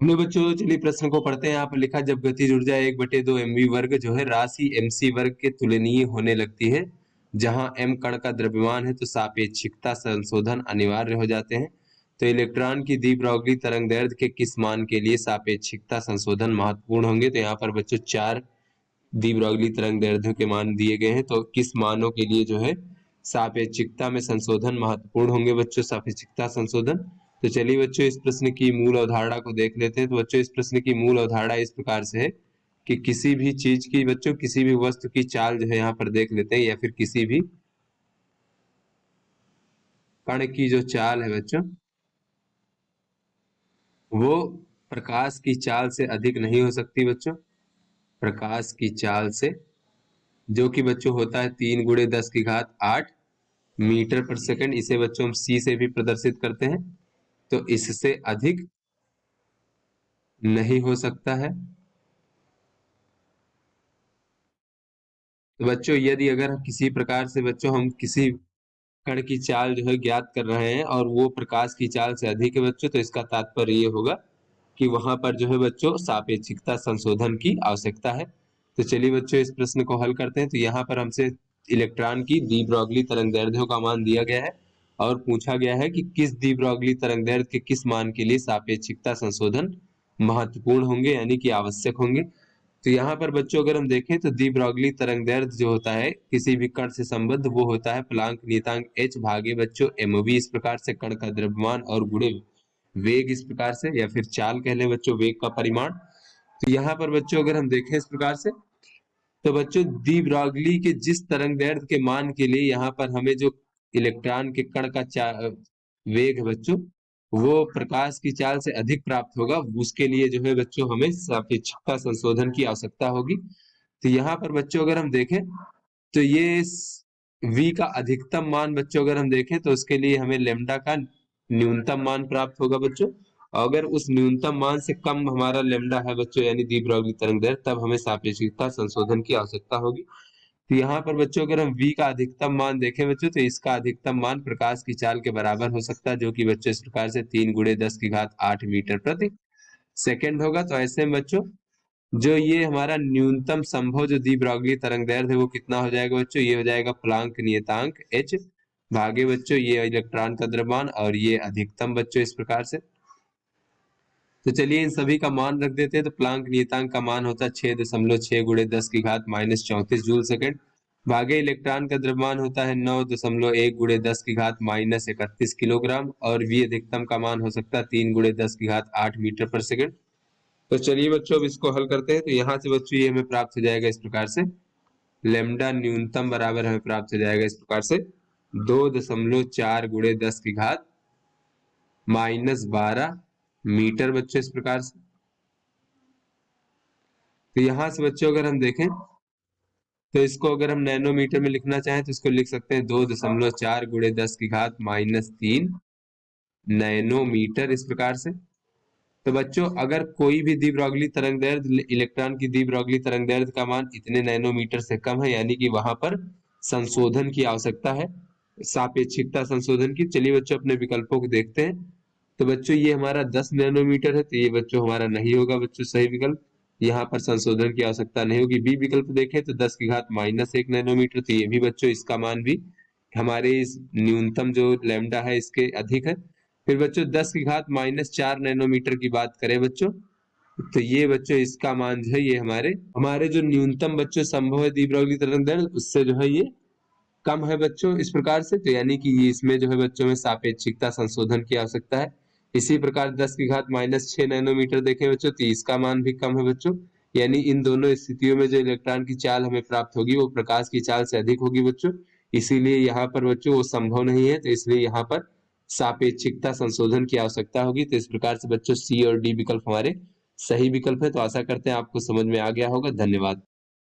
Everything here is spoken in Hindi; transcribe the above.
हमने बच्चों चलिए प्रश्न को पढ़ते हैं। यहाँ पर लिखा, जब गतिज ऊर्जा 1/2 mv वर्ग जो है राशि mc वर्ग के तुलनीय होने लगती है, जहां m कण का द्रव्यमान है, तो सापेक्षिकता संशोधन अनिवार्य हो जाते हैं। तो इलेक्ट्रॉन की द्विब्रॉगली तरंगदैर्ध्य के किस मान के लिए सापेक्षिकता संशोधन महत्वपूर्ण होंगे? तो यहाँ पर बच्चों 4 द्विब्रॉगली तरंगदैर्ध्यों के मान दिए गए हैं। तो किस मानों के लिए जो है सापेक्षिकता में संशोधन महत्वपूर्ण होंगे बच्चों? सापेक्षिकता संशोधन। तो चलिए बच्चों इस प्रश्न की मूल अवधारणा को देख लेते हैं। तो बच्चों इस प्रश्न की मूल अवधारणा इस प्रकार से है कि किसी भी चीज की बच्चों, किसी भी वस्तु की चाल जो है यहाँ पर देख लेते हैं, या फिर किसी भी कण की जो चाल है बच्चों, वो प्रकाश की चाल से अधिक नहीं हो सकती बच्चों। प्रकाश की चाल से, जो कि बच्चों होता है 3 × 10⁸ मीटर पर सेकंड। इसे बच्चों हम सी से भी प्रदर्शित करते हैं। तो इससे अधिक नहीं हो सकता है। तो बच्चों यदि अगर किसी प्रकार से बच्चों हम किसी कण की चाल जो है ज्ञात कर रहे हैं और वो प्रकाश की चाल से अधिक है बच्चों, तो इसका तात्पर्य ये होगा कि वहां पर जो है बच्चों सापेक्षिकता संशोधन की आवश्यकता है। तो चलिए बच्चों इस प्रश्न को हल करते हैं। तो यहाँ पर हमसे इलेक्ट्रॉन की द्विब्रॉगली तरंगदैर्ध्यों का मान दिया गया है और पूछा गया है कि किस द्विब्रॉगली तरंगदैर्ध्य के किस मान के लिए सापेक्षिकता संशोधन महत्वपूर्ण होंगे, यानी कि आवश्यक होंगे। तो यहाँ पर बच्चों अगर हम देखें तो द्विब्रॉगली तरंगदैर्ध्य जो होता है किसी भी कण से संबद्ध, वो होता है प्लांक नियतांक h भागे बच्चों mv। इस प्रकार से कण का द्रव्यमान और गुणे वेग, इस प्रकार से, या फिर चाल कह लें बच्चों, वेग का परिमाण। तो यहाँ पर बच्चों अगर हम देखें इस प्रकार से, तो बच्चों द्विब्रॉगली के जिस तरंगदैर्ध्य के मान के लिए यहाँ पर हमें जो इलेक्ट्रॉन के कण का वेग है बच्चों, वो प्रकाश की चाल से अधिक प्राप्त होगा, उसके लिए जो है बच्चों हमें सापेक्षिकता संशोधन की आवश्यकता होगी। तो यहाँ पर बच्चों अगर हम देखें तो ये v का अधिकतम मान बच्चों अगर हम देखें तो उसके लिए हमें लेमडा का न्यूनतम मान प्राप्त होगा बच्चों। अगर उस न्यूनतम मान से कम हमारा लेमडा है बच्चों, यानी द्विब्रॉगली तरंगदैर्ध्य, तब हमें सापेक्षिकता संशोधन की आवश्यकता होगी। तो यहाँ पर बच्चों अगर हम v का अधिकतम मान देखें बच्चों, तो इसका अधिकतम मान प्रकाश की चाल के बराबर हो सकता है, जो कि बच्चों इस प्रकार से 3 × 10⁸ मीटर प्रति सेकेंड होगा। तो ऐसे में बच्चों जो ये हमारा न्यूनतम संभव जो द्विब्रॉगली तरंगदैर्ध्य है वो कितना हो जाएगा बच्चों? ये हो जाएगा प्लांक नियतांक h भागे बच्चों ये इलेक्ट्रॉन का द्रव्यमान और ये अधिकतम बच्चों इस प्रकार से। तो चलिए इन सभी का मान रख देते हैं। तो प्लांक नियतांक का मान होता है 6.6 × 10⁻³ जूल सेकंड, भागे इलेक्ट्रॉन का द्रव्यमान होता है 9.1 × 10⁻31 किलोग्राम, और v अधिकतम का मान हो सकता है 3 × 10⁸ मीटर पर सेकंड। तो चलिए बच्चों अब इसको हल करते हैं। तो यहाँ से बच्चों ये हमें प्राप्त हो जाएगा इस प्रकार से, लेमडा न्यूनतम बराबर हमें प्राप्त हो जाएगा इस प्रकार से 2.4 × 10⁻12 मीटर बच्चों इस प्रकार से। तो यहाँ से बच्चों अगर हम देखें तो इसको अगर हम नैनोमीटर में लिखना चाहें तो इसको लिख सकते हैं 2.4 × 10⁻³ नैनोमीटर इस प्रकार से। तो बच्चों अगर कोई भी द्विब्रॉगली तरंगदैर्ध्य, इलेक्ट्रॉन की द्विब्रॉगली तरंगदैर्ध्य का मान इतने नैनोमीटर से कम है, यानी कि वहां पर संशोधन की आवश्यकता है, सापेक्षिकता संशोधन की। चलिए बच्चों अपने विकल्पों को देखते हैं। तो बच्चों ये हमारा 10 नैनोमीटर है, तो ये बच्चों हमारा नहीं होगा बच्चों सही विकल्प, यहाँ पर संशोधन की आवश्यकता नहीं होगी। बी विकल्प देखें तो 10⁻⁻1 नैनोमीटर, तो ये भी बच्चों इसका मान भी हमारे इस न्यूनतम जो लैम्डा है इसके अधिक है। फिर बच्चों 10⁻⁻4 नैनोमीटर की बात करें बच्चों, तो ये बच्चों इसका मान जो है ये हमारे हमारे जो न्यूनतम बच्चों संभव है द्विब्रॉगली तरंगदैर्ध्य उससे जो है ये कम है बच्चों इस प्रकार से। तो यानी कि इसमें जो है बच्चों में सापेक्षिकता संशोधन की आवश्यकता है। इसी प्रकार 10⁻⁻6 नैनोमीटर देखें बच्चों, तो इसका मान भी कम है बच्चों, यानी इन दोनों स्थितियों में जो इलेक्ट्रॉन की चाल हमें प्राप्त होगी वो प्रकाश की चाल से अधिक होगी बच्चों, इसीलिए यहाँ पर बच्चों वो संभव नहीं है। तो इसलिए यहाँ पर सापेक्षिकता संशोधन की आवश्यकता होगी। तो इस प्रकार से बच्चों सी और डी विकल्प हमारे सही विकल्प है। तो आशा करते हैं आपको समझ में आ गया होगा। धन्यवाद।